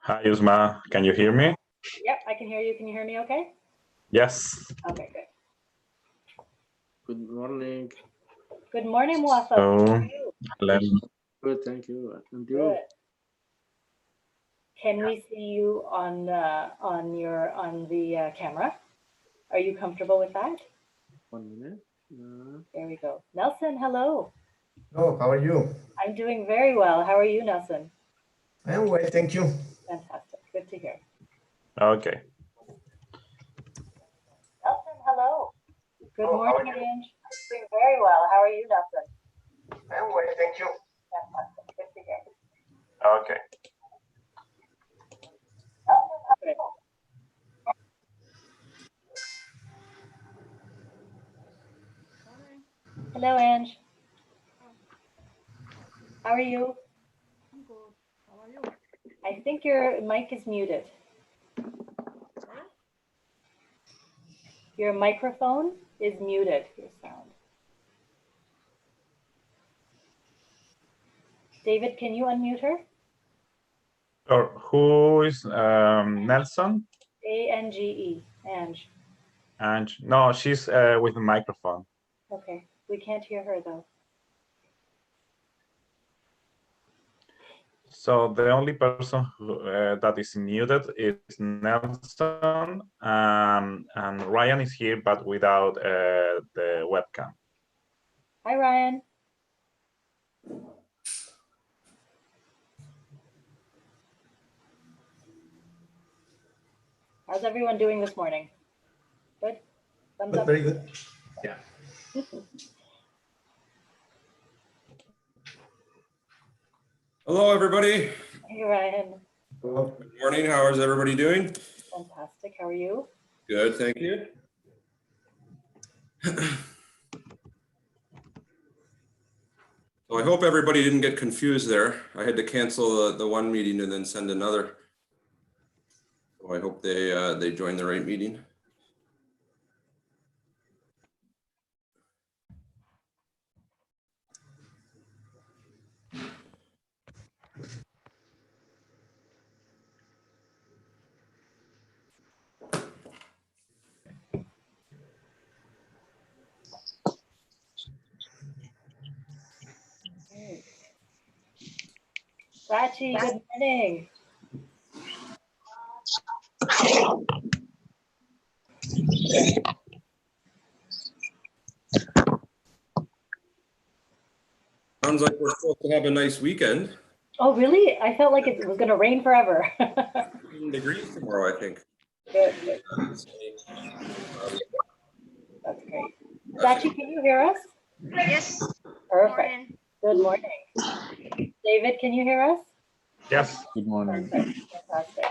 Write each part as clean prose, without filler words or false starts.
Hi, Usma. Can you hear me? Yep, I can hear you. Can you hear me okay? Yes. Okay, good. Good morning. Good morning, Mwasa. So, hello. Good, thank you. And you? Good. Can we see you on the camera? Are you comfortable with that? 1 minute. There we go. Nelson, hello. Oh, how are you? I'm doing very well. How are you, Nelson? I am well, thank you. Fantastic. Good to hear. Okay. Nelson, hello. Good morning, Ange. Doing very well. How are you, Nelson? I am well, thank you. Fantastic. Good to hear. Okay. Good. Hello, Ange. How are you? I'm good. How are you? I think your mic is muted. Your microphone is muted, your sound. David, can you unmute her? Or who is Nelson? A-N-G-E, Ange. And no, she's with a microphone. Okay, we can't hear her though. So the only person who, that is muted is Nelson, and Ryan is here, but without the webcam. Hi, Ryan. How's everyone doing this morning? Good? Thumbs up? Very good. Yeah. Hello, everybody. Hey, Ryan. Well, Good morning. How is everybody doing? Fantastic. How are you? Good, thank you. So I hope everybody didn't get confused there. I had to cancel the one meeting and then send another. So I hope they joined the right meeting. Hey. Sachi, good morning. Sounds like we're supposed to have a nice weekend. Oh, really? I felt like it was going to rain forever. 15 degrees tomorrow, I think. Good, good. That's great. Sachi, can you hear us? Yes. Perfect. Morning. Good morning. David, can you hear us? Yes. Good morning. Perfect. Fantastic.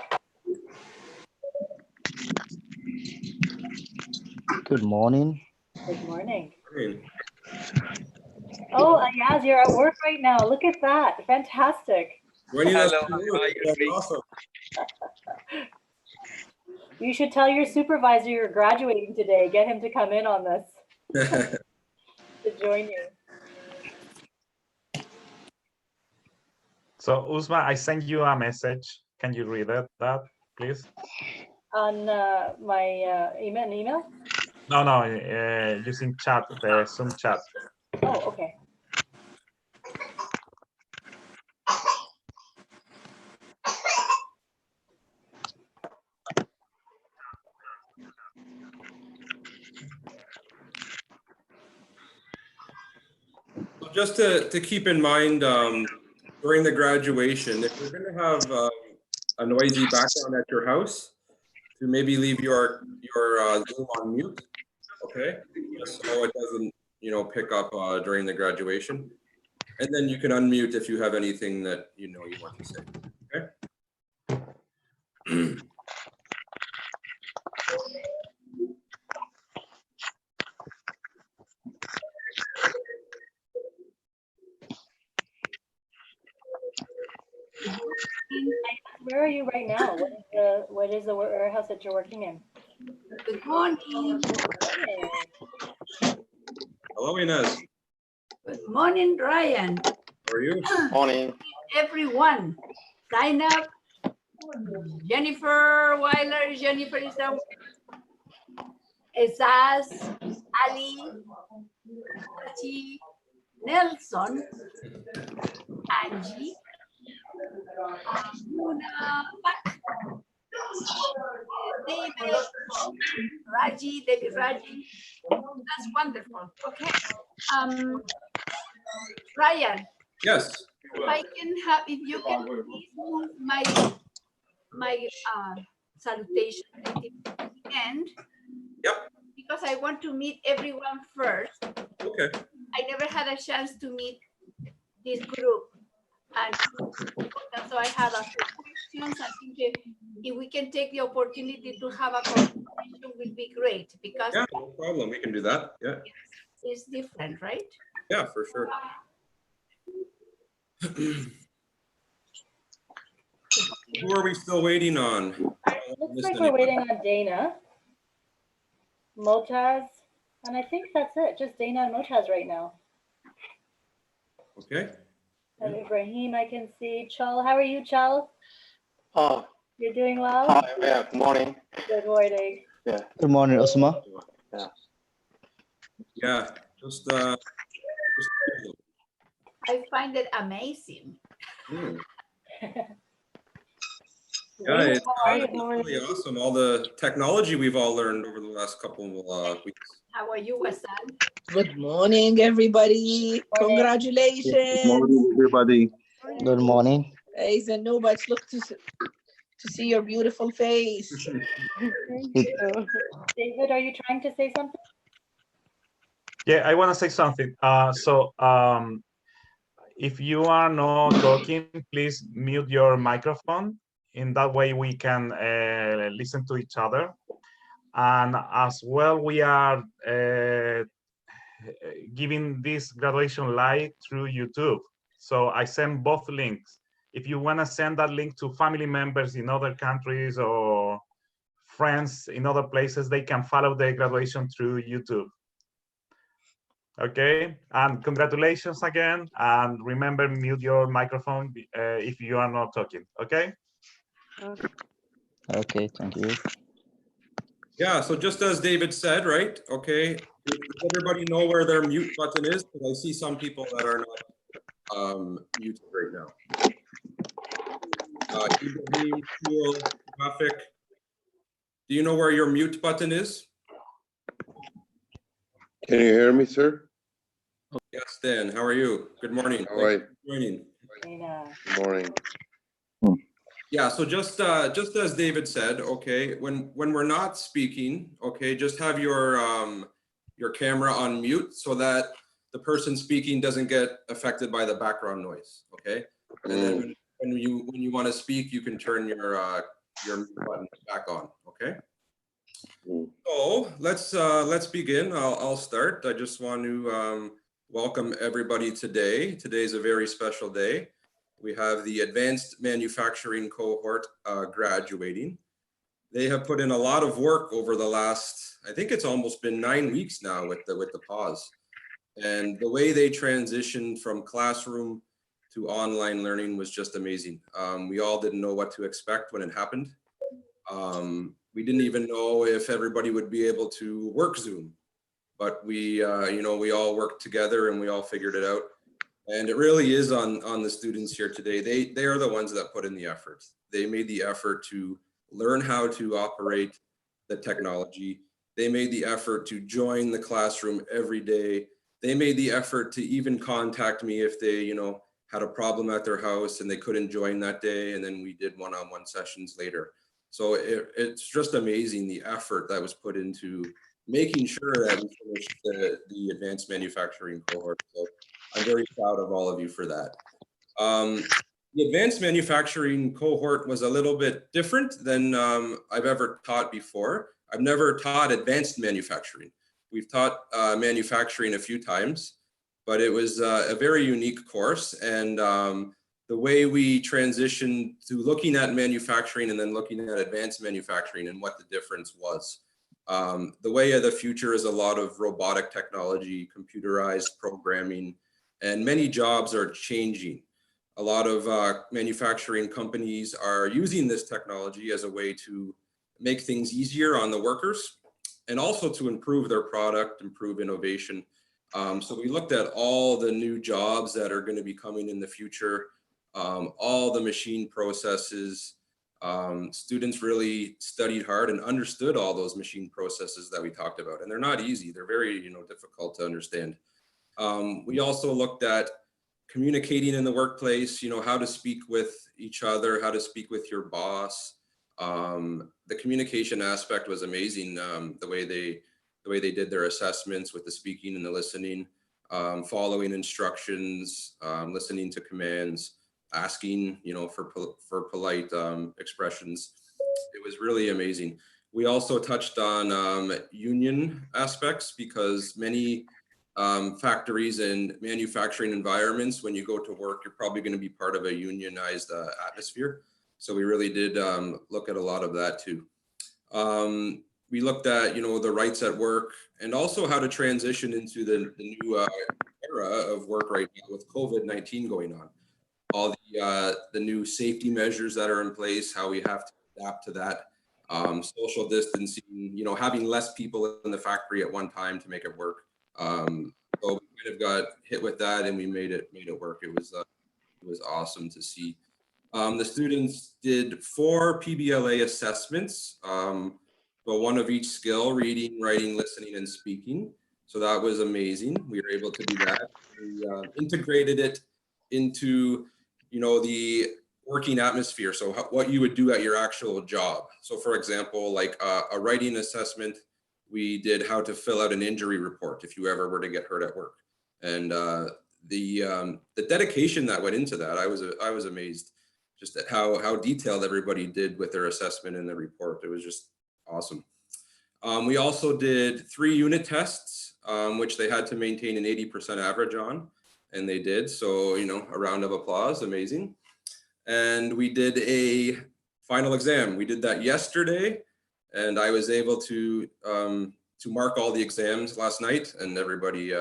Good morning. Good morning. Morning. Oh, Ayaz, you're at work right now. Look at that. Fantastic. Joining us Hello, today, how are you that's doing? awesome. You should tell your supervisor you're graduating today. Get him to come in on this to join you. So Usma, I sent you a message. Can you read that, please? On my email? No, using chat, the Zoom chat. Oh, okay. Just to keep in mind, during the graduation, if you're going to have a noisy background at your house, to maybe leave your Zoom on mute, okay? Just so it doesn't, pick up during the graduation. And then you can unmute if you have anything that you want to say, okay? Where are you right now? What is the warehouse that you're working in? Good morning. Hello, Inez. Good morning, Ryan. How are you? Morning. Everyone, sign up Jennifer Weiler, Jennifer is down. Esas, Ali, Pachi, Nelson, Angie, Muna, Pak, David, Raji, David Raji. That's wonderful. Okay. Ryan, Yes. if I can have, if you can please move my salutation at the end. Yep. Because I want to meet everyone first. Okay. I never had a chance to meet this group. And so I have a few questions. I think if we can take the opportunity to have a conversation will be great because Yeah, no problem. We can do that. Yeah. it's different, right? Yeah, for sure. Who are we still waiting on? Looks like we're waiting on Dana, Motaz, and I think that's it. Just Dana and Motaz right now. Okay. And Ibrahim, I can see. Chal, how are you, Chal? You're doing well? Hi, yeah, good morning. Good morning. Yeah. Good morning, Osama. Yeah, just I find it amazing. Yeah, it's How are you? really awesome. All the technology we've all learned over the last couple of weeks. How are you, Hassan? Good morning, everybody. Morning. Congratulations. Good morning, everybody. Good morning. Hey, Zanubach, look to see your beautiful face. Thank you. David, are you trying to say something? Yeah, I want to say something. If you are not talking, please mute your microphone. In that way, we can listen to each other. And as well, we are giving this graduation live through YouTube. So I send both links. If you want to send that link to family members in other countries or friends in other places, they can follow the graduation through YouTube. Okay, and congratulations again. And remember, mute your microphone if you are not talking, okay? Okay, thank you. Yeah, so just as David said, right? Okay, does everybody know where their mute button is? Because I see some people that are not muted right now. Ibrahim, Shul, Rafik, do you know where your mute button is? Can you hear me, sir? Yes, Dan, how are you? Good morning. All right. Thanks for joining. Dana. Good morning. Yeah, so just as David said, okay, when we're not speaking, okay, just have your camera on mute so that the person speaking doesn't get affected by the background noise, okay? And then when you want to speak, you can turn your mute button back on, okay? So let's begin. I'll start. I just want to welcome everybody today. Today's a very special day. We have the advanced manufacturing cohort graduating. They have put in a lot of work over the last, I think it's almost been 9 weeks now with the pause. And the way they transitioned from classroom to online learning was just amazing. We all didn't know what to expect when it happened. We didn't even know if everybody would be able to work Zoom, but we all worked together and we all figured it out. And it really is on the students here today. They are the ones that put in the effort. They made the effort to learn how to operate the technology. They made the effort to join the classroom every day. They made the effort to even contact me if they, had a problem at their house and they couldn't join that day. And then we did one-on-one sessions later. So it's just amazing the effort that was put into making sure that we finished the advanced manufacturing cohort. So I'm very proud of all of you for that. The advanced manufacturing cohort was a little bit different than I've ever taught before. I've never taught advanced manufacturing. We've taught manufacturing a few times, but it was a very unique course. And the way we transitioned to looking at manufacturing and then looking at advanced manufacturing and what the difference was. The way of the future is a lot of robotic technology, computerized programming, and many jobs are changing. a lot of manufacturing companies are using this technology as a way to make things easier on the workers and also to improve their product, improve innovation. So we looked at all the new jobs that are going to be coming in the future, all the machine processes. Students really studied hard and understood all those machine processes that we talked about, and they're not easy. They're very, difficult to understand. We also looked at communicating in the workplace, how to speak with each other, how to speak with your boss. The communication aspect was amazing. The way they did their assessments with the speaking and the listening, following instructions, listening to commands, asking, for polite expressions. It was really amazing. We also touched on union aspects, because many factories and manufacturing environments, when you go to work, you're probably going to be part of a unionized atmosphere. So we really did look at a lot of that too. We looked at, the rights at work, and also how to transition into the new era of work right now with COVID-19 going on. All the new safety measures that are in place, how we have to adapt to that. Social distancing, having less people in the factory at one time to make it work. So we kind of got hit with that, and we made it work. It was awesome to see. The students did 4 PBLA assessments, but one of each skill: reading, writing, listening, and speaking. So that was amazing. We were able to do that. We integrated it into, the working atmosphere. So what you would do at your actual job. So for example, like a writing assessment, we did how to fill out an injury report if you ever were to get hurt at work. And the dedication that went into that, I was amazed just at how detailed everybody did with their assessment and the report. It was just awesome. We also did 3 unit tests, which they had to maintain an 80% average on, and they did. So, a round of applause, amazing. And we did a final exam. We did that yesterday, and I was able to mark all the exams last night, and everybody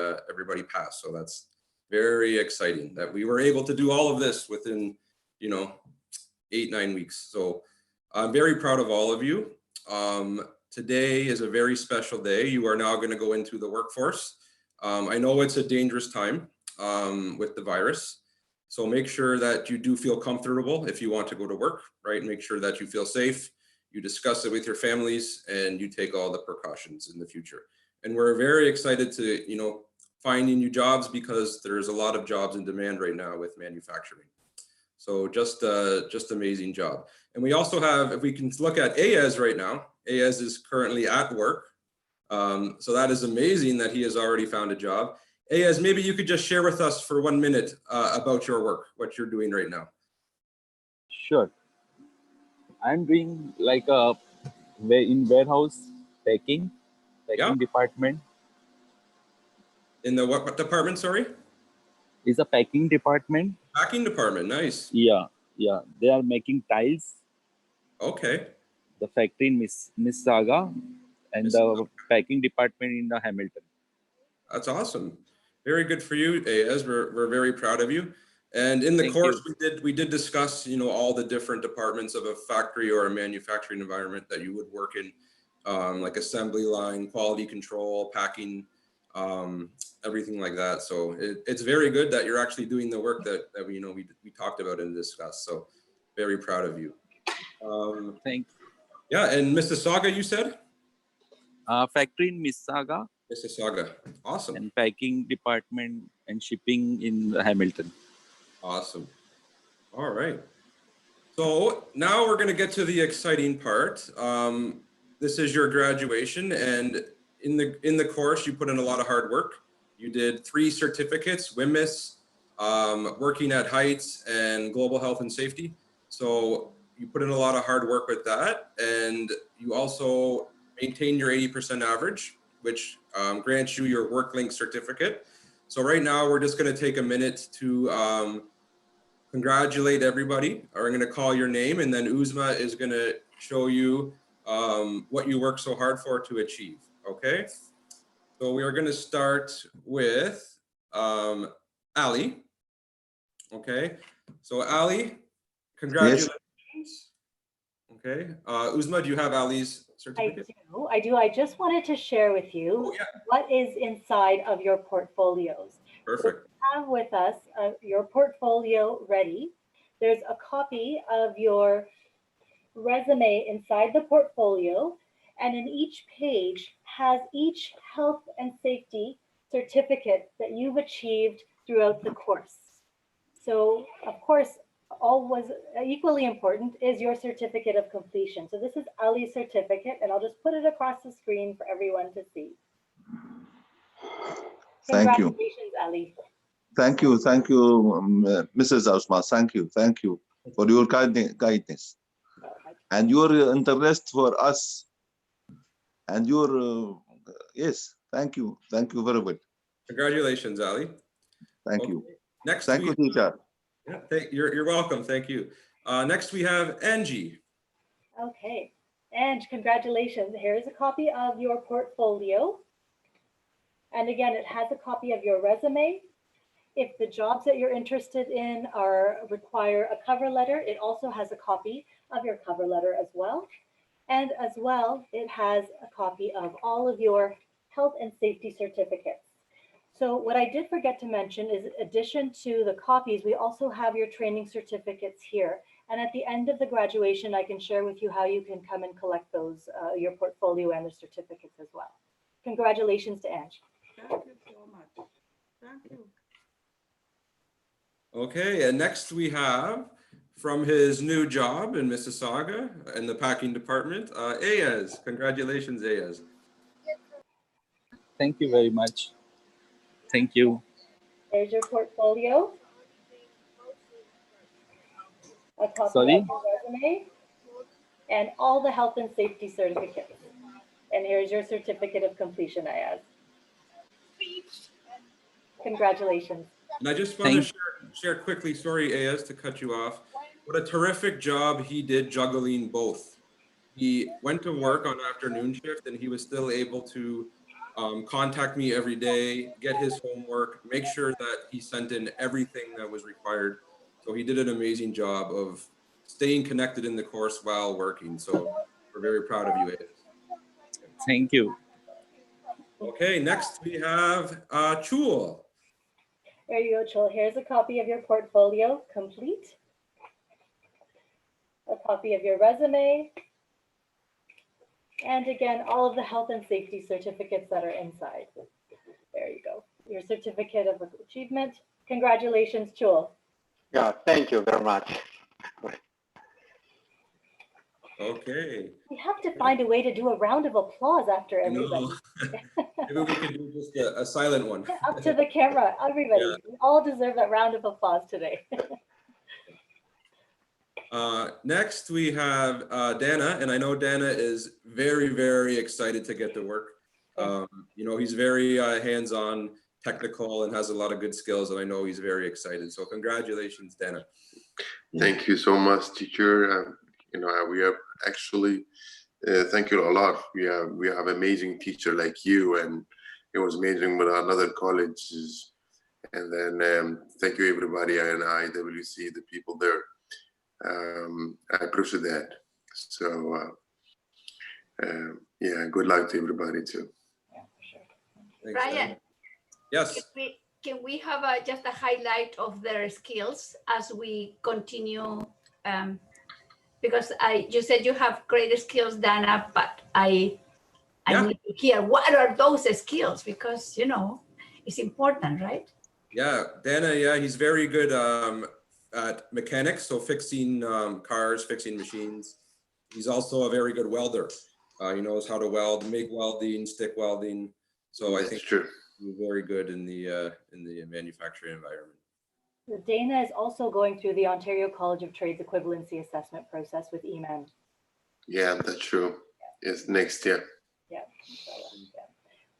passed. So that's very exciting that we were able to do all of this within, 8-9 weeks. So I'm very proud of all of you. Today is a very special day. You are now going to go into the workforce. I know it's a dangerous time with the virus. So make sure that you do feel comfortable if you want to go to work, right? Make sure that you feel safe, you discuss it with your families, and you take all the precautions in the future. And we're very excited to, finding new jobs, because there's a lot of jobs in demand right now with manufacturing. So just amazing job. And we also have, if we can look at Ayaz right now, Ayaz is currently at work. So that is amazing that he has already found a job. Ayaz, maybe you could just share with us for 1 minute about your work, what you're doing right now. Sure. I'm doing like in warehouse packing department. In the what department, sorry? Is a packing department. Packing department, nice. Yeah. They are making tiles. Okay. The factory in Mississauga, and the packing department in the Hamilton. That's awesome. Very good for you, Ayaz. We're very proud of you. And in the Thank course, you. we did discuss, all the different departments of a factory or a manufacturing environment that you would work in, like assembly line, quality control, packing, everything like that. So it's very good that you're actually doing the work that we talked about and discussed. So very proud of you. Thanks. Yeah, and Mississauga, you said? Factory in Mississauga. Mississauga, awesome. And packing department and shipping in Hamilton. Awesome. All right. So now we're going to get to the exciting part. This is your graduation, and in the course, you put in a lot of hard work. You did 3 certificates: WMIS, working at heights, and global health and safety. So you put in a lot of hard work with that, and you also maintain your 80% average, which grants you your WorkLinc certificate. So right now, we're just going to take a minute to congratulate everybody. I'm going to call your name, and then Uzma is going to show you what you worked so hard for to achieve. Okay. So we are going to start with Ali. Okay. So Ali, congratulations. Okay, Uzma, do you have Ali's certificate? I do. I just wanted to share with you Oh, yeah. what is inside of your portfolios. Perfect. Have with us your portfolio ready. There's a copy of your resume inside the portfolio, and in each page has each health and safety certificate that you've achieved throughout the course. So of course, always equally important is your certificate of completion. So this is Ali's certificate, and I'll just put it across the screen for everyone to see. Thank you. Congratulations, Ali. Thank you. Thank you, Mrs. Osma. Thank you. Thank you for your guidance and your interest for us and your, yes, thank you. Thank you very well. Congratulations, Ali. Thank Okay. you. Next, Thank you, teacher. Yeah, you're welcome. Thank you. Next, we have Angie. Okay, and congratulations. Here's a copy of your portfolio. And again, it has a copy of your resume. If the jobs that you're interested in require a cover letter, it also has a copy of your cover letter as well. And as well, it has a copy of all of your health and safety certificates. So what I did forget to mention is, in addition to the copies, we also have your training certificates here. And at the end of the graduation, I can share with you how you can come and collect those, your portfolio and the certificates as well. Congratulations to Ange. Thank you so much. Thank you. Okay, and next we have from his new job in Mississauga in the packing department, Ayaz. Congratulations, Ayaz. Thank you very much. Thank you. There's your portfolio. A copy Sorry? of your resume and all the health and safety certificates. And here's your certificate of completion, Ayaz. Congratulations. And I just want to share quickly, sorry, Ayaz, to cut you off. What a terrific job he did juggling both. He went to work on afternoon shift and he was still able to contact me every day, get his homework, make sure that he sent in everything that was required. So he did an amazing job of staying connected in the course while working. So we're very proud of you, Ayaz. Thank you. Okay, next we have Chul. There you go, Chul. Here's a copy of your portfolio, complete. A copy of your resume. And again, all of the health and safety certificates that are inside. There you go. Your certificate of achievement. Congratulations, Chul. Yeah, thank you very much. Okay. We have to find a way to do a round of applause after everybody. Maybe we could do just a silent one. Up to the camera, everybody. Yeah. We all deserve that round of applause today. Next, we have Dana, and I know Dana is very, very excited to get to work. You know, he's very hands-on, technical, and has a lot of good skills, and I know he's very excited. So congratulations, Dana. Thank you so much, teacher. You know, we have actually, thank you a lot. We have amazing teacher like you, and it was amazing with another colleges. And then thank you everybody and IWC, the people there. I appreciate that. So yeah, good luck to everybody too. Yeah, for sure. Thanks, Brian, Dana. Yes. can we have just a highlight of their skills as we continue? Because you said you have great skills, Dana, but I need to hear what are those skills, because you know it's important, right? Yeah, Dana, yeah, he's very good at mechanics, so fixing cars, fixing machines. He's also a very good welder. He knows how to weld, MIG welding, stick welding. So I think he's very good in the manufacturing environment. Dana is also going through the Ontario College of Trades equivalency assessment process with EMAN. Yeah, that's true. It's next year. Yeah.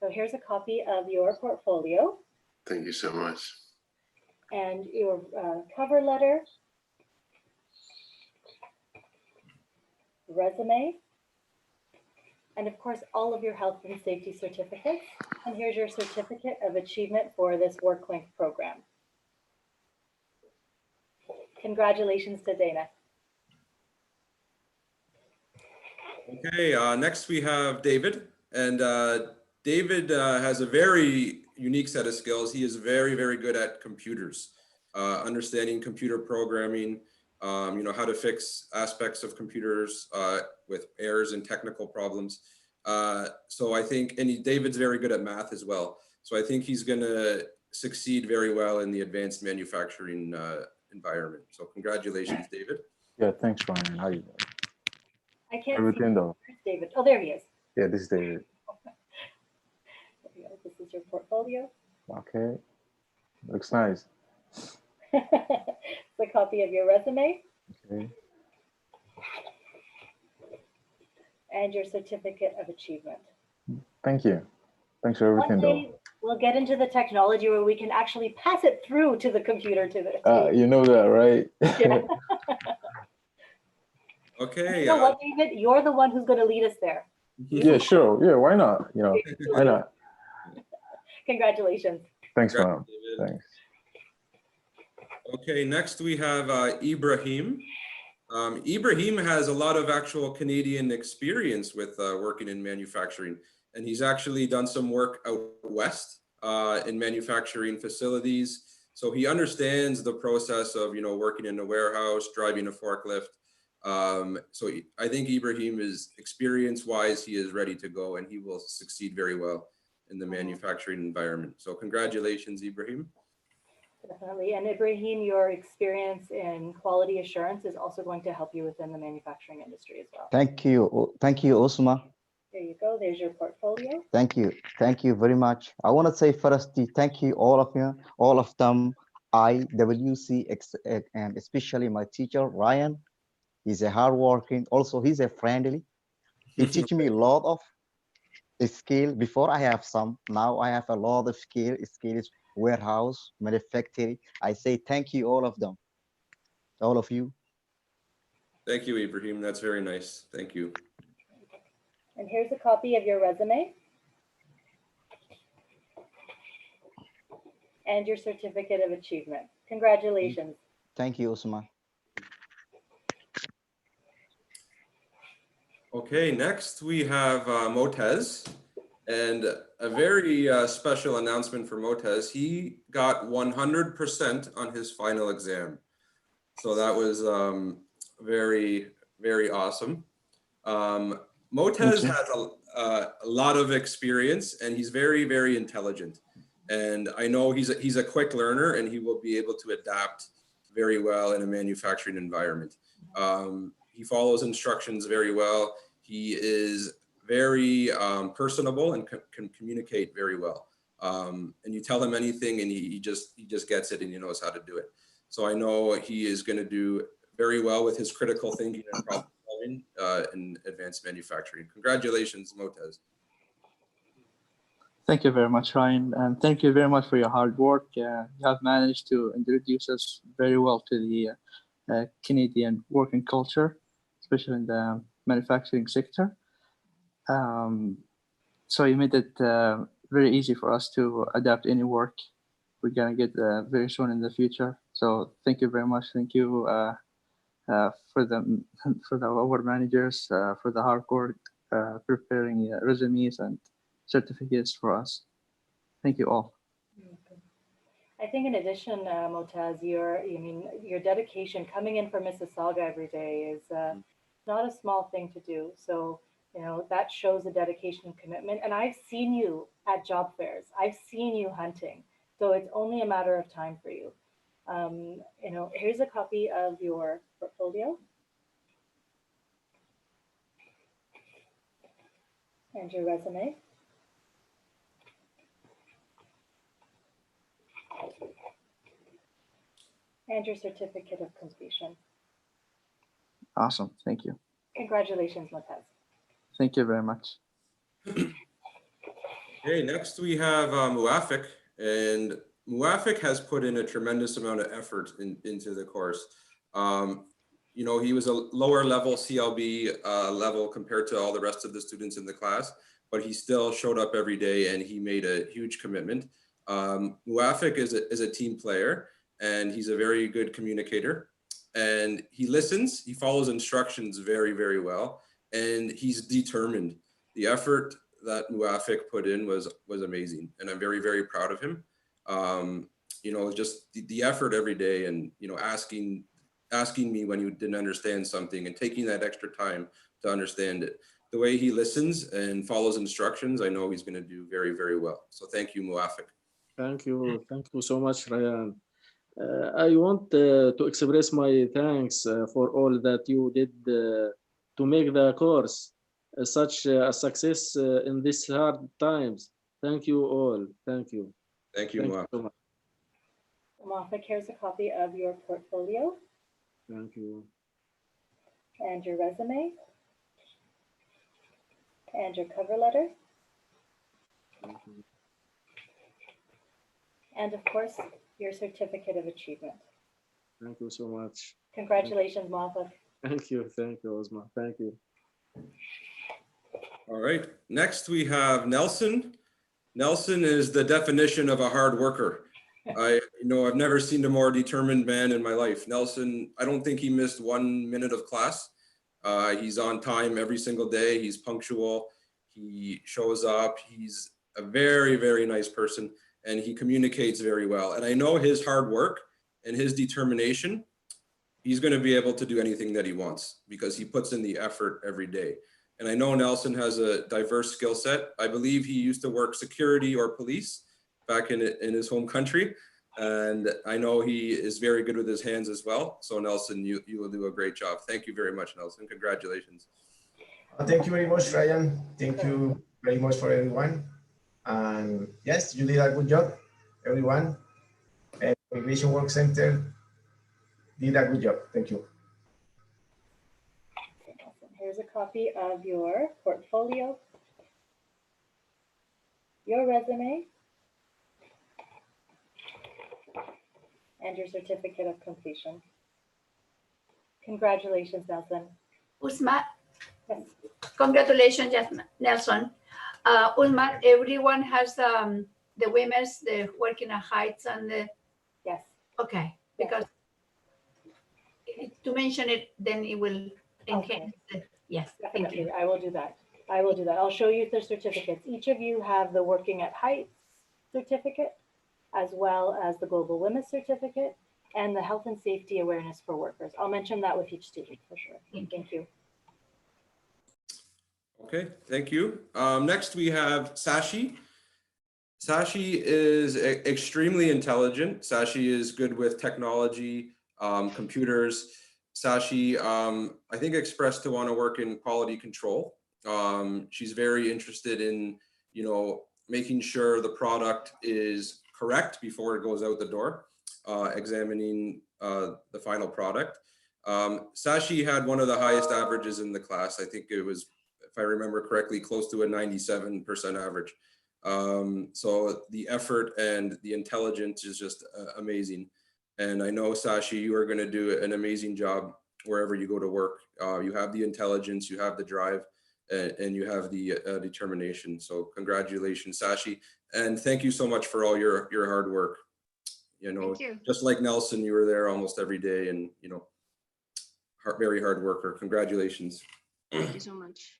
So here's a copy of your portfolio. Thank you so much. And your cover letter, resume, and of course, all of your health and safety certificates. And here's your certificate of achievement for this WorkLinc program. Congratulations to Dana. Okay, next we have David. And David has a very unique set of skills. He is very, very good at computers, understanding computer programming, how to fix aspects of computers with errors and technical problems. So I think, and David's very good at math as well. So I think he's gonna succeed very well in the advanced manufacturing environment. So congratulations, David. Yeah, thanks, Ryan. How you doing? I can't see Everything though. Where's David. Oh, there he is. Yeah, this is David. There we go. This is your portfolio. Okay. Looks nice. It's a copy of your resume Okay. and your certificate of achievement. Thank you. Thanks for everything One though. day we'll get into the technology where we can actually pass it through to the computer You know that, right? Yeah. Okay. You know what, David? You're the one who's going to lead us there. Yeah, sure. Yeah, why not? Why not? Congratulations. Thanks, man. Congrats, David. Thanks. Okay, next we have Ibrahim. Ibrahim has a lot of actual Canadian experience with working in manufacturing, and he's actually done some work out west in manufacturing facilities. So he understands the process of, working in a warehouse, driving a forklift. I think Ibrahim is experience-wise, he is ready to go, and he will succeed very well in the manufacturing environment. So congratulations, Ibrahim. Definitely. And Ibrahim, your experience in quality assurance is also going to help you within the manufacturing industry as well. Thank you. Thank you, Osma. There you go. There's your portfolio. Thank you. Thank you very much. I want to say first, thank you, all of you, all of them, IWC, and especially my teacher, Ryan. He's a hardworking, also he's a friendly. He teach me a lot of skill. Before I have some, now I have a lot of skills, warehouse, manufacturing. I say thank you, all of them, all of you. Thank you, Ibrahim. That's very nice. Thank you. And here's a copy of your resume and your certificate of achievement. Congratulations. Thank you, Osma. Okay, next we have Motez, and a very special announcement for Motez. He got 100% on his final exam. So that was very, very awesome. Motez has a lot of experience, and he's very, very intelligent. And I know he's a quick learner, and he will be able to adapt very well in a manufacturing environment. He follows instructions very well. He is very personable and can communicate very well. And you tell him anything, and he just gets it, and he knows how to do it. So I know he is going to do very well with his critical thinking and problem solving in advanced manufacturing. Congratulations, Motez. Thank you very much, Ryan, and thank you very much for your hard work. You have managed to introduce us very well to the Canadian working culture, especially in the manufacturing sector. So you made it very easy for us to adapt any work we're gonna get very soon in the future. So thank you very much. Thank you for our managers for the hard work preparing resumes and certificates for us. Thank you all. I think in addition, Motaz, your dedication coming in from Mississauga every day is not a small thing to do. So, that shows a dedication and commitment. And I've seen you at job fairs. I've seen you hunting. So it's only a matter of time for you. Here's a copy of your portfolio and your resume. And your certificate of completion. Awesome. Thank you. Congratulations, Motaz. Thank you very much. Okay, next we have Muafik, and Muafik has put in a tremendous amount of effort into the course. He was a lower level CLB level compared to all the rest of the students in the class, but he still showed up every day and he made a huge commitment. Muafik is a team player, and he's a very good communicator. and he listens, he follows instructions very, very well, and he's determined. The effort that Muafik put in was amazing, and I'm very, very proud of him. You know, just the effort every day, and, you know, asking me when you didn't understand something and taking that extra time to understand it. The way he listens and follows instructions, I know he's going to do very, very well. So thank you, Muafik. Thank you so much, Ryan. I want to express my thanks for all that you did to make the course such a success in these hard times. Thank you all. Thank you. Thank you, Muafik. So much. Muafik, here's a copy of your portfolio Thank you. and your resume and your cover letter. Thank you. And of course, your certificate of achievement. Thank you so much. Congratulations, Muafik. Thank you, Osma. Thank you. All right, next we have Nelson. Nelson is the definition of a hard worker. I've never seen a more determined man in my life. Nelson, I don't think he missed 1 minute of class. He's on time every single day. He's punctual. He shows up. He's a very, very nice person, and he communicates very well. And I know his hard work and his determination, he's going to be able to do anything that he wants because he puts in the effort every day. And I know Nelson has a diverse skill set. I believe he used to work security or police back in his home country. And I know he is very good with his hands as well. So Nelson, you will do a great job. Thank you very much, Nelson. Congratulations. Thank you very much, Ryan. Thank you very much for everyone. And yes, you did a good job, everyone. And Immigration Work Center did a good job. Thank you. Here's a copy of your portfolio, your resume, and your certificate of completion. Congratulations, Nelson. Usma, Yes. congratulations, Nelson. Usma, everyone has the women's, the working at heights and the, Yes. okay, because to mention it, then it will enhance. Yes, thank you. Definitely, I will do that. I will do that. I'll show you the certificates. Each of you have the Working at Heights certificate, as well as the Global Women's certificate and the Health and Safety Awareness for Workers. I'll mention that with each student for sure. Thank you. Okay, thank you. Next we have Sashi. Sashi is extremely intelligent. Sashi is good with technology, computers. Sashi, I think, expressed to want to work in quality control. She's very interested in, making sure the product is correct before it goes out the door, examining the final product. Sashi had one of the highest averages in the class. I think it was, if I remember correctly, close to a 97% average. So the effort and the intelligence is just amazing. And I know, Sashi, you are going to do an amazing job wherever you go to work. You have the intelligence, you have the drive, and you have the determination. So congratulations, Sashi. And thank you so much for all your hard work. Thank you. Just like Nelson, you were there almost every day and, very hard worker. Congratulations. Thank you so much.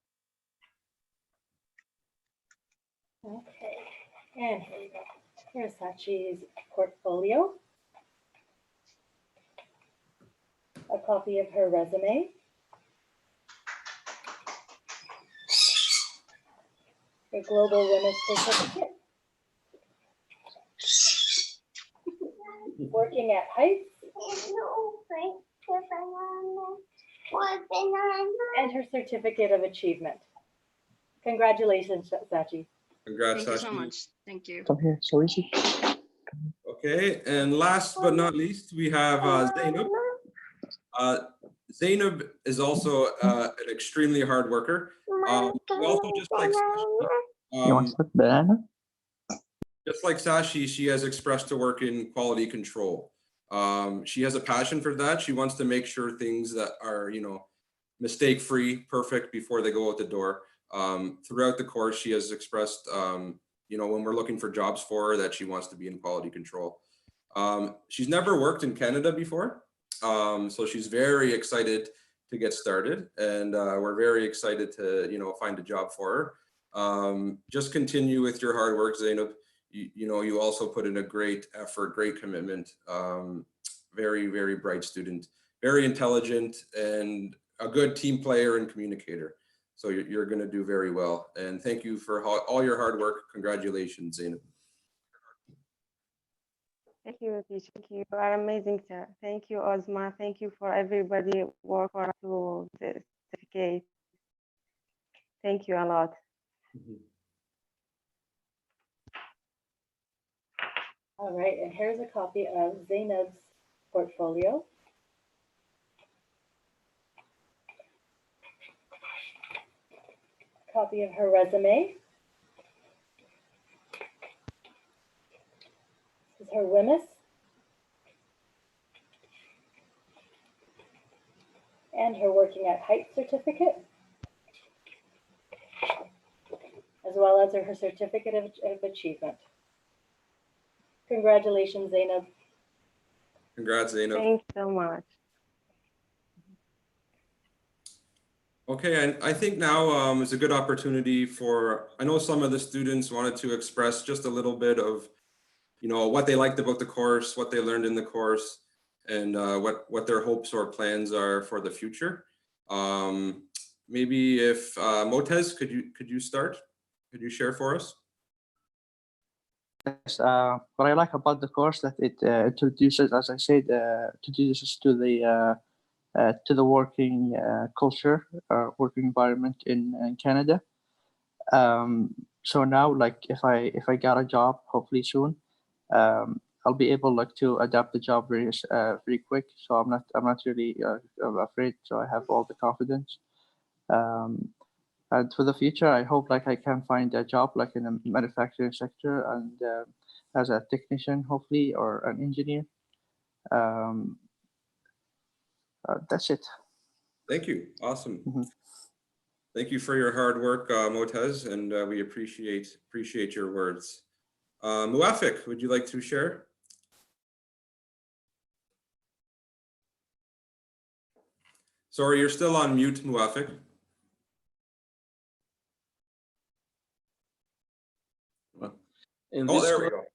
Okay, and here we go. Here's Sachi's portfolio. A copy of her resume. Her Global Women's certificate. Working at Heights. And her certificate of achievement. Congratulations, Sachi. Congrats, Thank you so Sashi. much. Thank you. Come here, so easy. Okay, and last but not least, we have Zainab. Zainab is also an extremely hard worker. She also, just like Sashi, You want some banana? just like Sashi, she has expressed to work in quality control. She has a passion for that. She wants to make sure things that are, mistake-free, perfect before they go out the door. Throughout the course, she has expressed, when we're looking for jobs for her, that she wants to be in quality control. She's never worked in Canada before. So she's very excited to get started, and we're very excited to, find a job for her. Just continue with your hard work, Zainab. You also put in a great effort, great commitment. Very, very bright student, very intelligent, and a good team player and communicator. So you're going to do very well. And thank you for all your hard work. Congratulations, Zainab. Thank you, teacher. Thank you. You are amazing, sir. Thank you, Ozma. Thank you for everybody work for us to the certificate. Thank you a lot. All right, and here's a copy of Zainab's portfolio. Copy of her resume. This is her WMIS. And her Working at Height certificate, as well as her certificate of achievement. Congratulations, Zainab. Congrats, Zainab. Thanks so much. Okay, and I think now is a good opportunity for, I know some of the students wanted to express just a little bit of, what they liked about the course, what they learned in the course, and what their hopes or plans are for the future. Maybe if Motez, could you start? Could you share for us? Yes, what I like about the course that it introduces, as I said, introduces to the working culture, working environment in Canada. So now, like if I got a job, hopefully soon, I'll be able to adapt the job very quick. So I'm not really afraid. So I have all the confidence. And for the future, I hope I can find a job in the manufacturing sector and as a technician, hopefully, or an engineer. That's it. Thank you. Awesome. Thank you for your hard work, Motez, and we appreciate your words. Muafik, would you like to share? Sorry, you're still on mute, Muafik. In Oh, this there we course,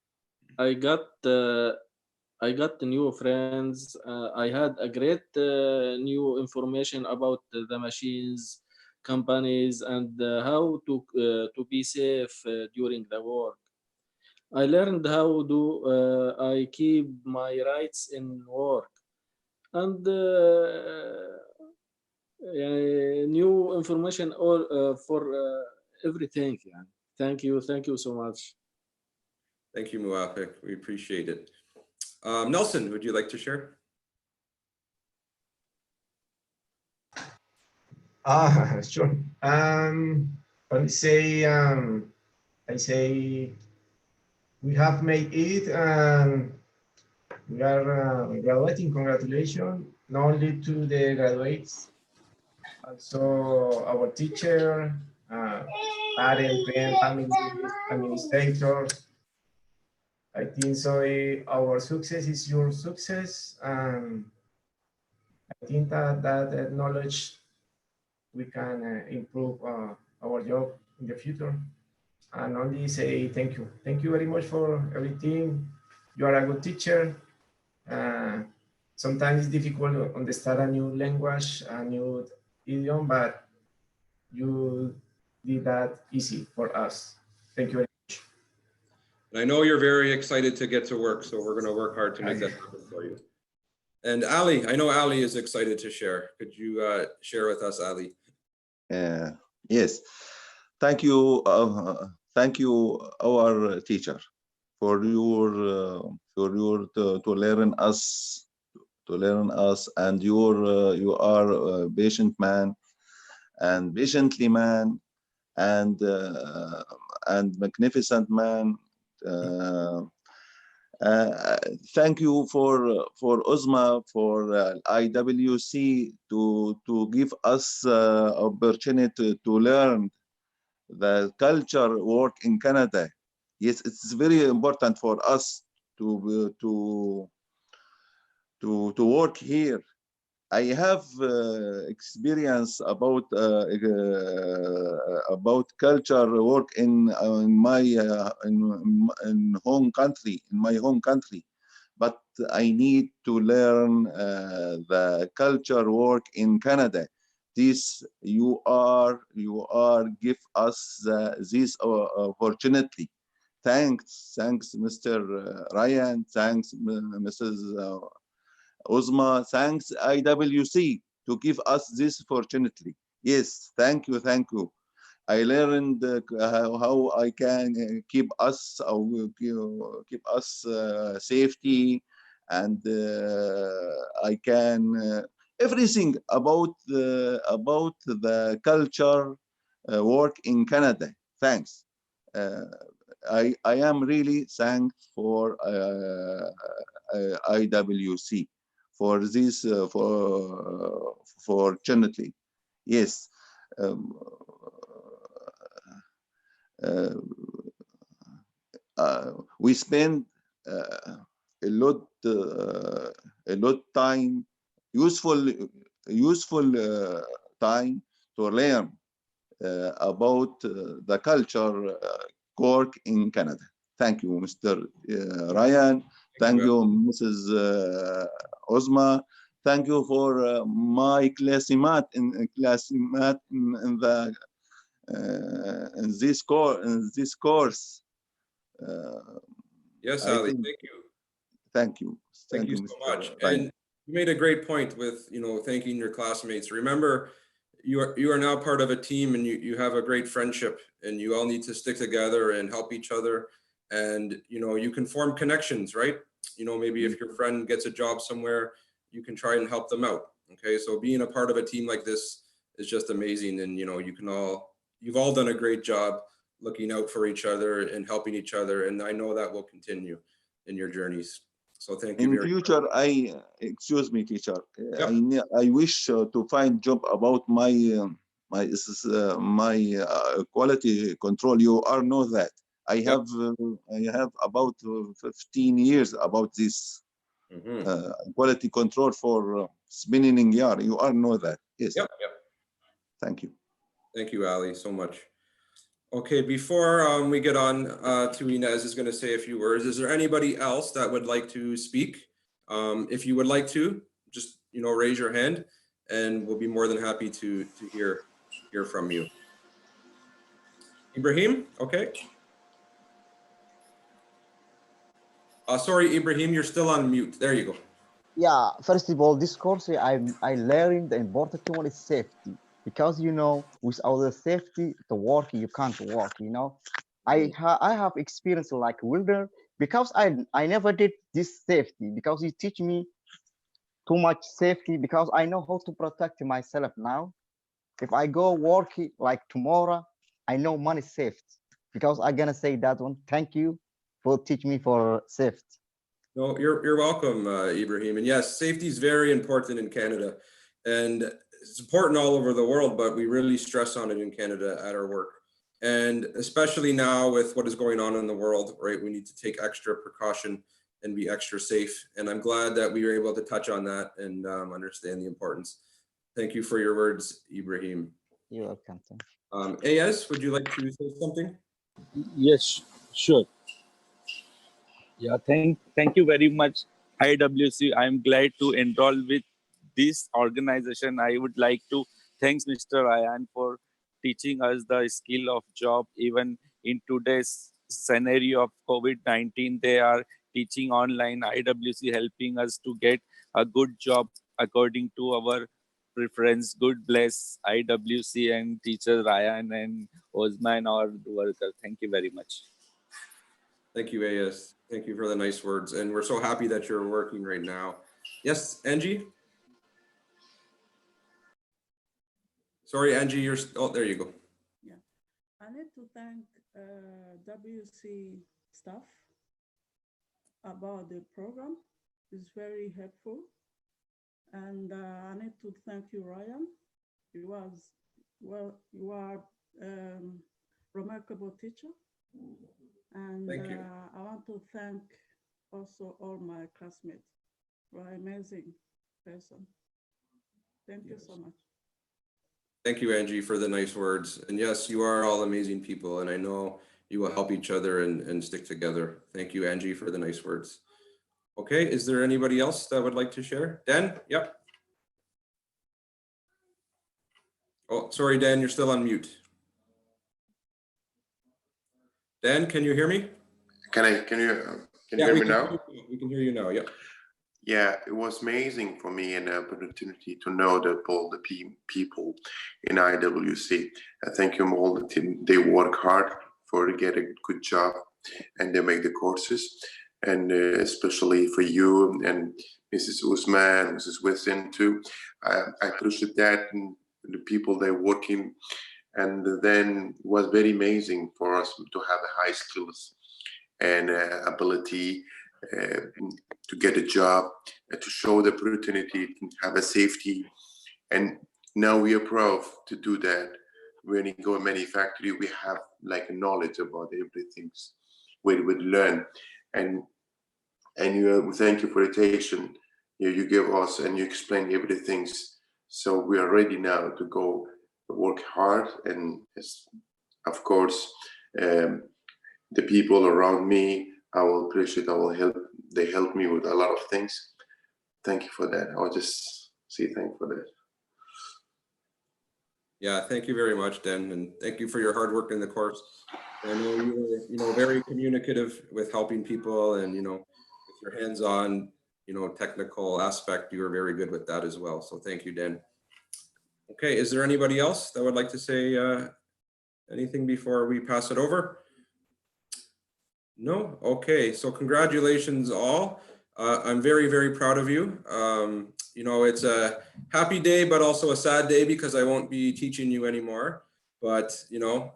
go. I got the new friends. I had a great new information about the machines, companies, and how to be safe during the work. I learned how do I keep my rights in work, and new information all for everything. Yeah. Thank you so much. Thank you, Muafik. We appreciate it. Nelson, would you like to share? Sure. I say we have made it, and we are graduating. Congratulations, not only to the graduates, also our teacher, parents, friends, family, administrators. I think so. Our success is your success, and I think that knowledge we can improve our job in the future. And only say thank you. Thank you very much for everything. You are a good teacher. Sometimes it's difficult to understand a new language, a new idiom, but you did that easy for us. Thank you very much. And I know you're very excited to get to work, so we're going to work hard to make that happen for you. And Ali, I know Ali is excited to share. Could you share with us, Ali? Yes, thank you, our teacher, for your to learn us, and you are a patient man, and patiently man, and magnificent man. Thank you for Ozma, for IWC to give us opportunity to learn the culture work in Canada. Yes, it's very important for us to to work here. I have experience about culture work in my in home country, in my home country, but I need to learn the culture work in Canada. This you are give us this opportunity. Thanks, Mr. Ryan. Thanks, Mrs. Uzma. Thanks, IWC, to give us this opportunity. Yes, thank you. I learned how I can keep us safety, and I can everything about the culture work in Canada. Thanks. I am really thankful for IWC for this fortunately. Yes. We spend a lot time, useful time to learn about the culture work in Canada. Thank you, Mr. Ryan. Thank you, Mrs. Ozma. Thank you for my classmate in the in this course. Yes, Ali. Thank you. Thank you. Thank you so much. And you made a great point with thanking your classmates. Remember, you are now part of a team, and you have a great friendship, and you all need to stick together and help each other. And you can form connections, right? Maybe if your friend gets a job somewhere, you can try and help them out. Okay, so being a part of a team like this is just amazing, and you've all done a great job looking out for each other and helping each other, and I know that will continue in your journeys. So thank you. In future, excuse me, teacher. I wish to find job about my quality control. You are know that I have about 15 years about this quality control for spinning yarn. You are know that. Yes. Yep. Thank you. Thank you, Ali, so much. Okay, before we get on to Inez is going to say a few words. Is there anybody else that would like to speak? If you would like to, just raise your hand, and we'll be more than happy to hear from you. Ibrahim, okay. Sorry, Ibrahim, you're still on mute. There you go. Yeah, first of all, this course I learned the important one is safety, because without the safety, the work you can't work. I have experience like welder, because I never did this safety, because you teach me too much safety, because I know how to protect myself now. If I go work like tomorrow, I know money saved, because I'm gonna say that one. Thank you for teaching me for safety. No, you're welcome, Ibrahim. And yes, safety is very important in Canada, and it's important all over the world, but we really stress on it in Canada at our work. And especially now with what is going on in the world, right? We need to take extra precaution and be extra safe. And I'm glad that we were able to touch on that and understand the importance. Thank you for your words, Ibrahim. You're welcome. AS, would you like to say something? Yes, sure. Yeah, thank you very much, IWC. I'm glad to enroll with this organization. I would like to thank Mr. Ryan for teaching us the skill of job. Even in today's scenario of COVID-19, they are teaching online. IWC helping us to get a good job according to our preference. Good bless IWC and teacher Ryan and Osman, our worker. Thank you very much. Thank you, AS. Thank you for the nice words. And we're so happy that you're working right now. Yes, Angie? Sorry, Angie, you're, oh, there you go. Yeah, I need to thank WC staff about the program. It's very helpful. And I need to thank you, Ryan. You are remarkable teacher. And I want to thank also all my classmates. You are amazing person. Thank you so much. Thank you, Angie, for the nice words. And yes, you are all amazing people, and I know you will help each other and stick together. Thank you, Angie, for the nice words. Okay, is there anybody else that would like to share? Dan? Yep. Oh, sorry, Dan, you're still on mute. Dan, can you hear me? Can you hear me now? We can hear you now, yep. Yeah, it was amazing for me and an opportunity to know that all the people in IWC. I thank them all. The team, they work hard for to get a good job, and they make the courses. And especially for you and Mrs. Usman, Mrs. Wilson too. I appreciate that, and the people they're working. And then it was very amazing for us to have high skills and ability to get a job, to show the opportunity, to have a safety. And now we are proud to do that. When you go in manufacturing, we have like knowledge about everything we would learn. And you thank you for the attention you give us, and you explain everything. So we are ready now to go work hard. And of course, the people around me, I will appreciate, I will help. They help me with a lot of things. Thank you for that. I'll just say thank you for that. Yeah, thank you very much, Dan, and thank you for your hard work in the course. I know you were, very communicative with helping people, and with your hands-on, technical aspect, you were very good with that as well. So thank you, Dan. Okay, is there anybody else that would like to say anything before we pass it over? No? Okay, so congratulations all. I'm very, very proud of you. It's a happy day, but also a sad day because I won't be teaching you anymore. But,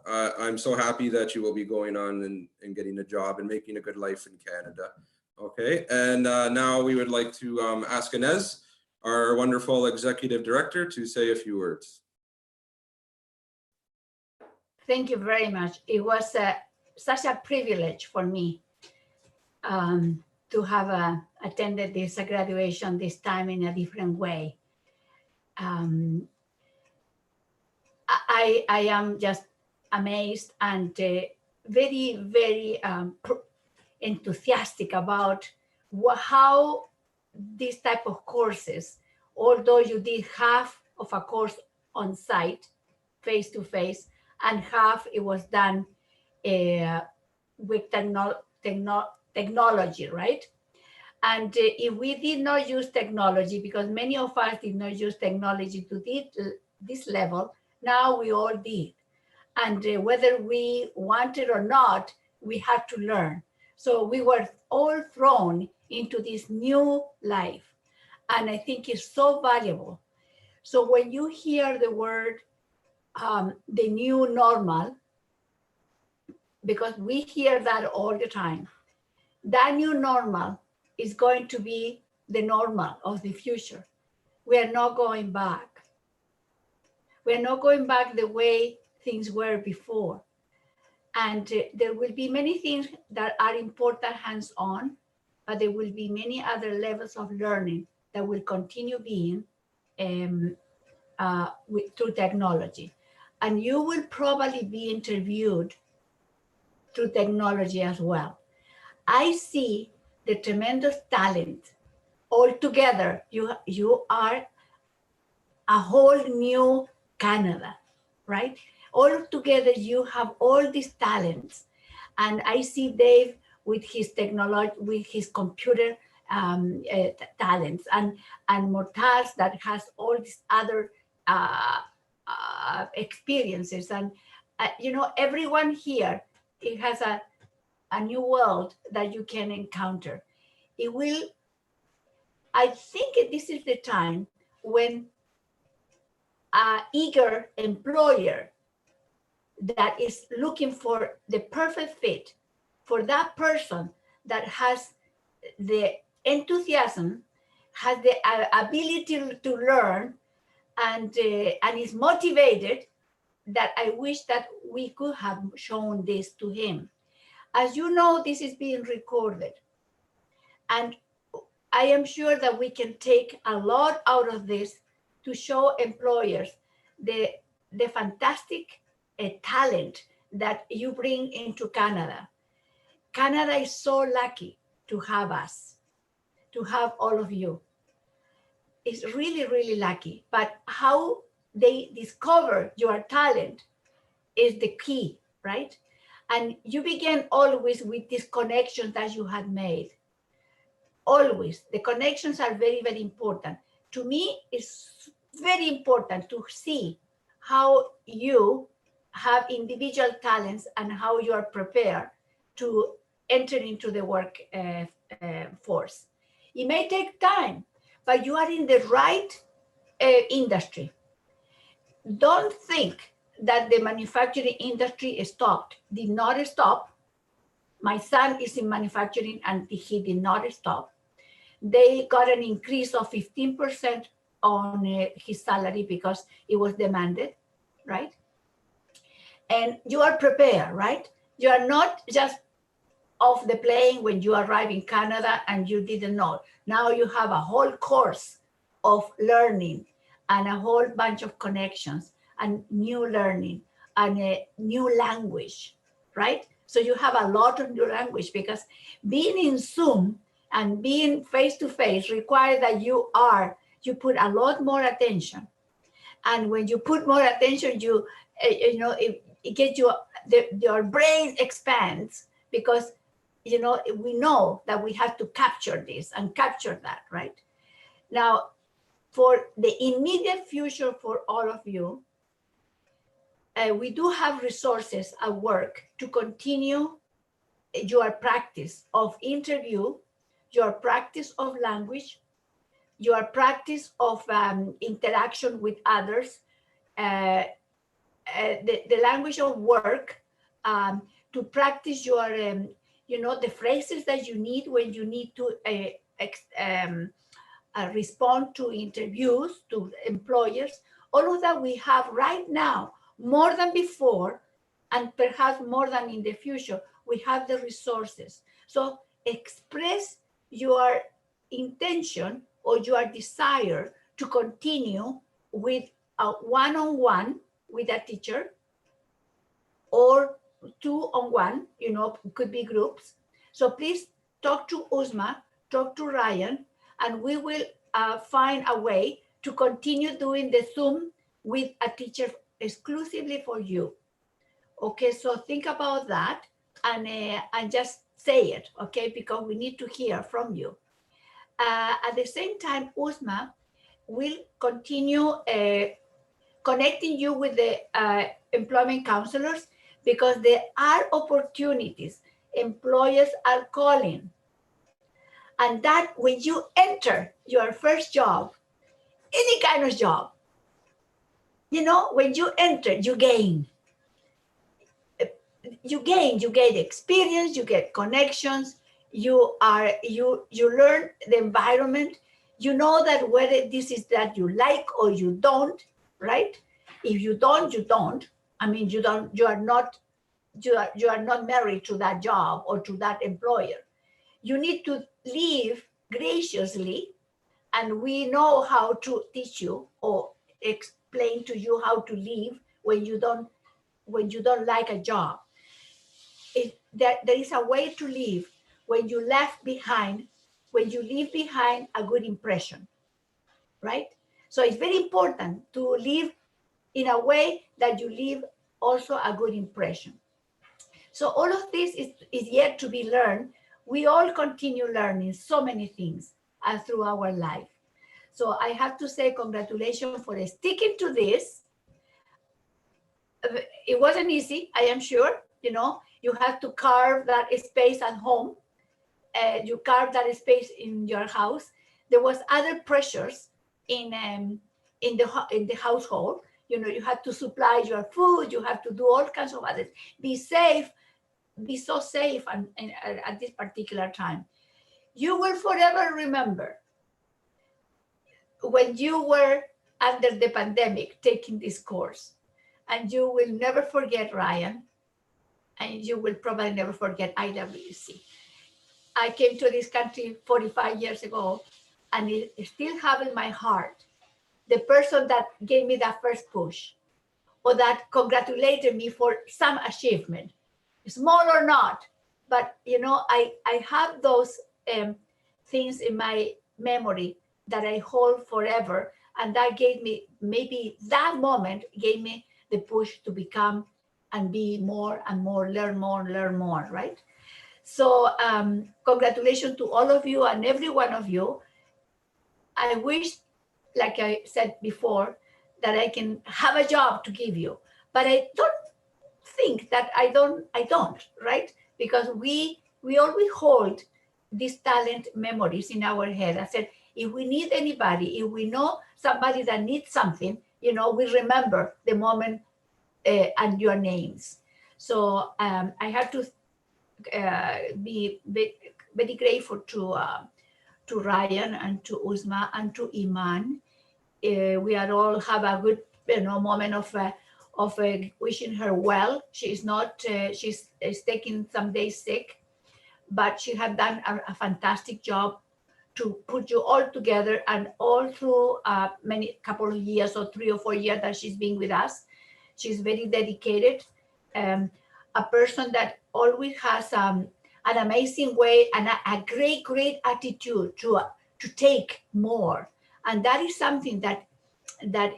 I'm so happy that you will be going on and getting a job and making a good life in Canada. Okay, and now we would like to ask Inez, our wonderful executive director, to say a few words. Thank you very much. It was such a privilege for me to have attended this graduation this time in a different way. I am just amazed and very, very enthusiastic about how this type of courses, although you did half of a course on site, face to face, and half it was done with technology, right? And if we did not use technology, because many of us did not use technology to this level, now we all did. And whether we wanted or not, we had to learn. So we were all thrown into this new life. And I think it's so valuable. So when you hear the word, the new normal, because we hear that all the time, that new normal is going to be the normal of the future. We are not going back. We are not going back the way things were before. And there will be many things that are important hands-on, but there will be many other levels of learning that will continue being through technology. And you will probably be interviewed through technology as well. I see the tremendous talent all together. You are a whole new Canada, right? All together, you have all these talents. And I see Dave with his technology, with his computer talents, and Mortaz that has all these other experiences. And, everyone here, it has a new world that you can encounter. I think this is the time when an eager employer that is looking for the perfect fit for that person that has the enthusiasm, has the ability to learn, and is motivated, that I wish that we could have shown this to him. As you know, this is being recorded. And I am sure that we can take a lot out of this to show employers the fantastic talent that you bring into Canada. Canada is so lucky to have us, to have all of you. It's really, really lucky. But how they discover your talent is the key, right? And you begin always with these connections that you had made. Always, the connections are very, very important. To me, it's very important to see how you have individual talents and how you are prepared to enter into the work force. It may take time, but you are in the right industry. Don't think that the manufacturing industry stopped. Did not stop. My son is in manufacturing and he did not stop. They got an increase of 15% on his salary because it was demanded, right? And you are prepared, right? You are not just off the plane when you arrive in Canada and you didn't know. Now you have a whole course of learning and a whole bunch of connections and new learning and a new language, right? So you have a lot of new language because being in Zoom and being face-to-face requires that you put a lot more attention. And when you put more attention, it gets your brain expands because, we know that we have to capture this and capture that, right? Now, for the immediate future for all of you, we do have resources at work to continue your practice of interview, your practice of language, your practice of interaction with others, the language of work, to practice your, the phrases that you need when you need to respond to interviews, to employers. All of that we have right now, more than before, and perhaps more than in the future. We have the resources. So express your intention or your desire to continue with a one-on-one with a teacher or two-on-one, could be groups. So please talk to Uzma, talk to Ryan, and we will find a way to continue doing the Zoom with a teacher exclusively for you. Okay, so think about that and just say it, okay, because we need to hear from you. At the same time, Uzma will continue connecting you with the employment counselors because there are opportunities. Employers are calling. And that when you enter your first job, any kind of job, when you enter, you gain. You get experience, you get connections, you learn the environment, you know that whether this is that you like or you don't, right? If you don't, you don't. I mean, you are not married to that job or to that employer. You need to live graciously, and we know how to teach you or explain to you how to live when you don't like a job. There is a way to live when you leave behind a good impression, right? So it's very important to live in a way that you leave also a good impression. So all of this is yet to be learned. We all continue learning so many things through our life. So I have to say congratulations for sticking to this. It wasn't easy, I am sure. You have to carve that space at home. You carve that space in your house. There was other pressures in the household. You have to supply your food. You have to do all kinds of others. Be safe. Be so safe at this particular time. You will forever remember when you were under the pandemic taking this course, and you will never forget Ryan, and you will probably never forget IWC. I came to this country 45 years ago, and it still have in my heart the person that gave me that first push, or that congratulated me for some achievement, small or not. But I have those things in my memory that I hold forever, and that gave me, maybe that moment gave me the push to become and be more and more, learn more, right? So congratulations to all of you and every one of you. I wish, like I said before, that I can have a job to give you, but I don't think that I don't, right? Because we always hold these talent memories in our head. I said, if we need anybody, if we know somebody that needs something, we remember the moment and your names. So I have to be very grateful to Ryan and to Uzma and to Iman. We are all have a good moment of wishing her well. She's not she's taking some days sick, but she had done a fantastic job to put you all together, and all through many couple of years or 3 or 4 years that she's been with us. She's very dedicated, a person that always has an amazing way and a great attitude to take more, and that is something that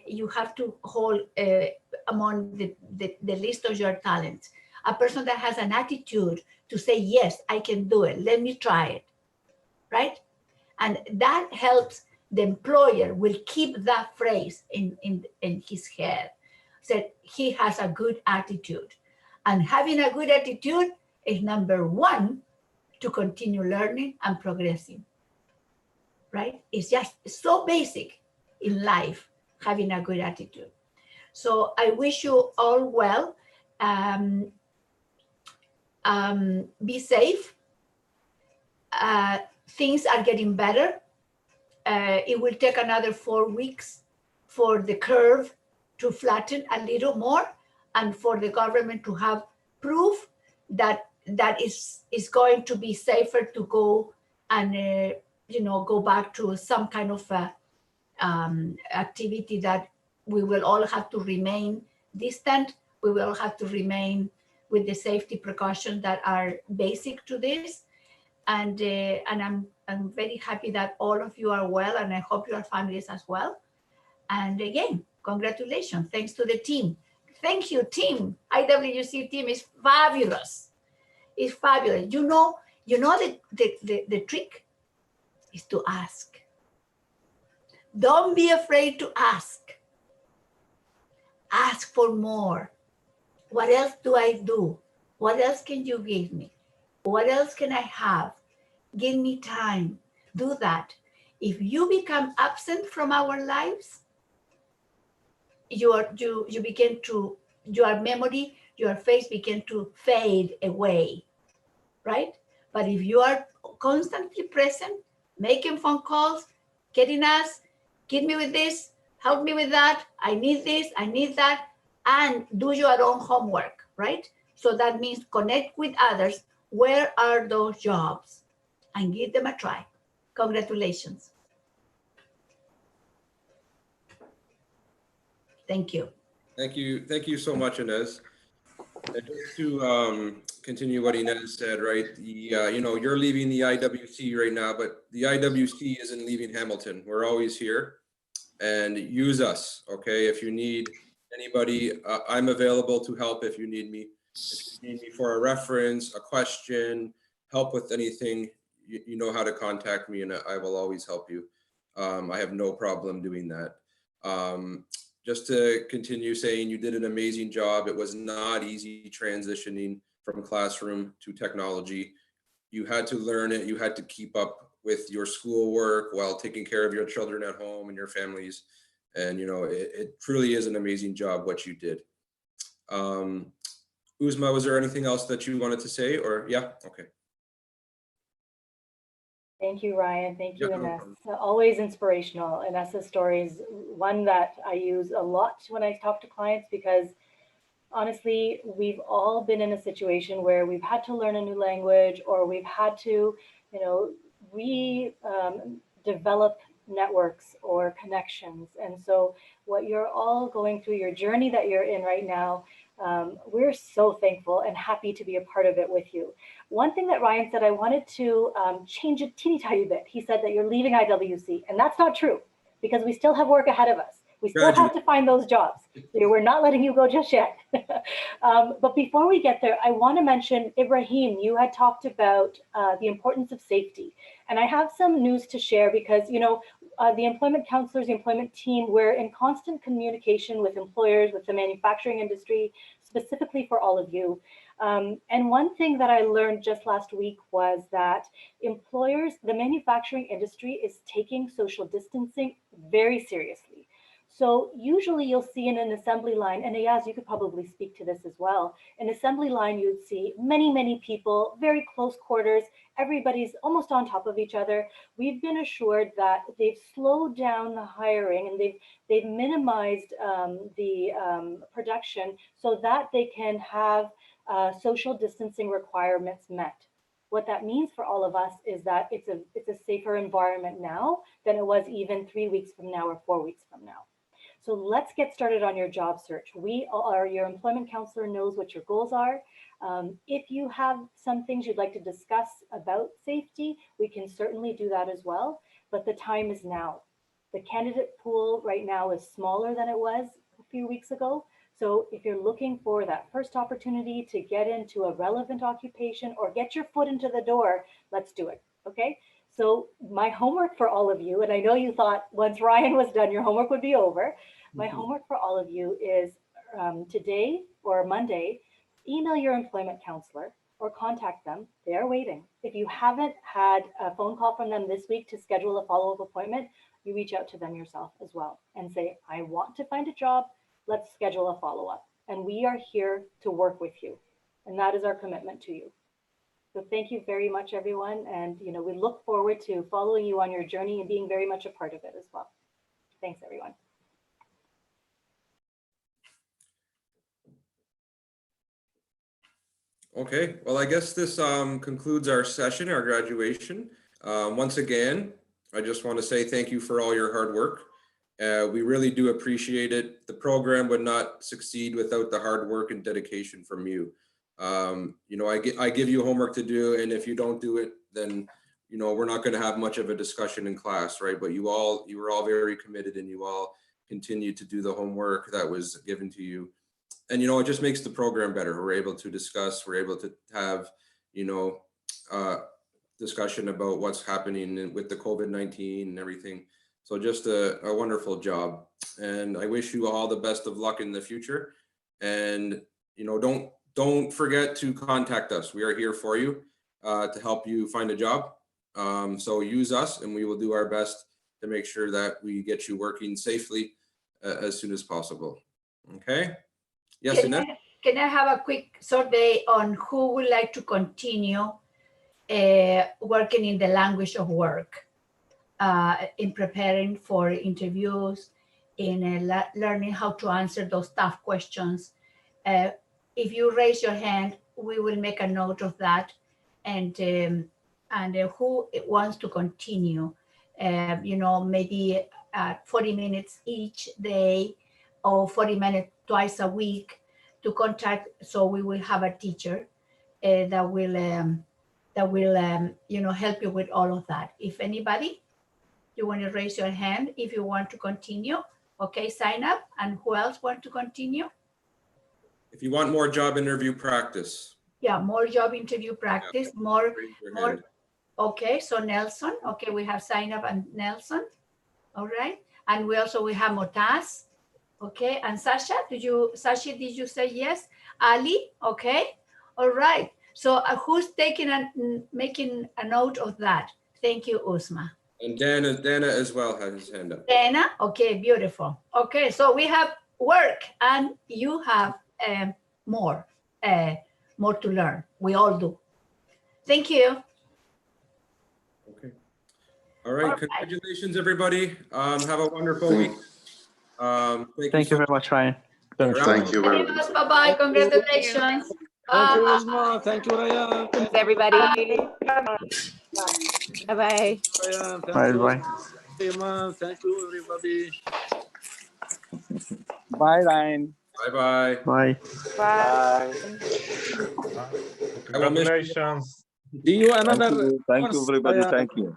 you have to hold among the list of your talents. A person that has an attitude to say, yes, I can do it, let me try it, right? And that helps the employer will keep that phrase in his head, that he has a good attitude. And having a good attitude is number one to continue learning and progressing, right? It's just so basic in life, having a good attitude. So I wish you all well. Be safe. Things are getting better. It will take another 4 weeks for the curve to flatten a little more, and for the government to have proof that is going to be safer to go and go back to some kind of activity, that we will all have to remain distant. We will have to remain with the safety precautions that are basic to this. And I'm very happy that all of you are well, and I hope your families as well. And again, congratulations. Thanks to the team. Thank you, team. IWC team is fabulous. It's fabulous. You know the trick is to ask. Don't be afraid to ask. Ask for more. What else do I do? What else can you give me? What else can I have? Give me time. Do that. If you become absent from our lives, your memory, your face begin to fade away, right? But if you are constantly present, making phone calls, getting us, get me with this, help me with that, I need this, I need that, and do your own homework, right? So that means connect with others. Where are those jobs? And give them a try. Congratulations. Thank you. Thank you so much, Inez. And just to continue what Inez said, right? You're leaving the IWC right now, but the IWC isn't leaving Hamilton. We're always here, and use us, okay? If you need anybody, I'm available to help if you need me. If you need me for a reference, a question, help with anything, you know how to contact me, and I will always help you. I have no problem doing that. Just to continue saying, you did an amazing job. It was not easy transitioning from classroom to technology. You had to learn it. You had to keep up with your schoolwork while taking care of your children at home and your families. And it truly is an amazing job what you did. Uzma, was there anything else that you wanted to say, or yeah? Okay. Thank you, Ryan. Thank you, Yeah, no Ines. problem. Always inspirational. Ines's story is one that I use a lot when I talk to clients, because honestly, we've all been in a situation where we've had to learn a new language, or we've had to you know, we develop networks or connections. And so what you're all going through, your journey that you're in right now, we're so thankful and happy to be a part of it with you. One thing that Ryan said, I wanted to change a teeny tiny bit. He said that you're leaving IWC, and that's not true because we still have work ahead of us. We still have to find those jobs. We're not letting you go just yet. But before we get there, I want to mention, Ibrahim, you had talked about the importance of safety. And I have some news to share because, you know, the employment counselors, the employment team, we're in constant communication with employers, with the manufacturing industry, specifically for all of you. And one thing that I learned just last week was that employers, the manufacturing industry is taking social distancing very seriously. So usually you'll see in an assembly line, and Ayaz, you could probably speak to this as well. An assembly line, you'd see many, many people, very close quarters. Everybody's almost on top of each other. We've been assured that they've slowed down the hiring and they've minimized the production so that they can have social distancing requirements met. What that means for all of us is that it's a safer environment now than it was even 3 weeks from now or 4 weeks from now. So let's get started on your job search. Your employment counselor knows what your goals are. If you have some things you'd like to discuss about safety, we can certainly do that as well, but the time is now. The candidate pool right now is smaller than it was a few weeks ago. So if you're looking for that first opportunity to get into a relevant occupation or get your foot into the door, let's do it, okay? So my homework for all of you, and I know you thought once Ryan was done, your homework would be over. My homework for all of you is today or Monday, email your employment counselor or contact them. They are waiting. If you haven't had a phone call from them this week to schedule a follow-up appointment, you reach out to them yourself as well and say, I want to find a job. Let's schedule a follow-up. And we are here to work with you. And that is our commitment to you. So thank you very much, everyone. And you know, we look forward to following you on your journey and being very much a part of it as well. Thanks, everyone. Okay, well, I guess this concludes our session, our graduation. Once again, I just want to say thank you for all your hard work. We really do appreciate it. The program would not succeed without the hard work and dedication from you. You know, I give you homework to do, and if you don't do it, then, you know, we're not going to have much of a discussion in class, right? But you were all very committed, and you all continue to do the homework that was given to you. And, you know, it just makes the program better. We're able to discuss, we're able to have, you know, discussion about what's happening with the COVID-19 and everything. So just a wonderful job. And I wish you all the best of luck in the future. And, you know, don't forget to contact us. We are here for you to help you find a job. So use us and we will do our best to make sure that we get you working safely as soon as possible. Okay? Yes, Annette? Can I have a quick survey on who would like to continue working in the language of work, in preparing for interviews, in learning how to answer those tough questions? If you raise your hand, we will make a note of that. And who wants to continue, you know, maybe 40 minutes each day or 40 minutes twice a week to contact. So we will have a teacher that will you know, help you with all of that. If anybody, you want to raise your hand if you want to continue. Okay, sign up. And who else want to continue? If you want more job interview practice. Yeah, more job interview practice, Yeah. more. Hand. Okay, so Nelson. Okay, we have sign up and Nelson. All right, and we have Motaz. Okay, and Sasha, did you say yes? Ali, okay, all right. So who's taking and making a note of that? Thank you, Uzma. And Dana as well has his hand up. Dana, okay, beautiful. Okay, so we have work and you have more to learn. We all do. Thank you. Okay. All right. Congratulations, everybody. Have a wonderful week. Thank you very much, Ryan. Thank you very much. Bye-bye. Congratulations. Thank you, Uzma. Thank you, Ryan. Thanks, everybody. Bye-bye. Ryan, thank Bye you. bye. Iman, thank you, everybody. Bye, Ryan. Bye-bye. Bye. Bye. I will miss you. Congratulations. See you Thank another you. Thank you, course, everybody. Ryan. Thank you.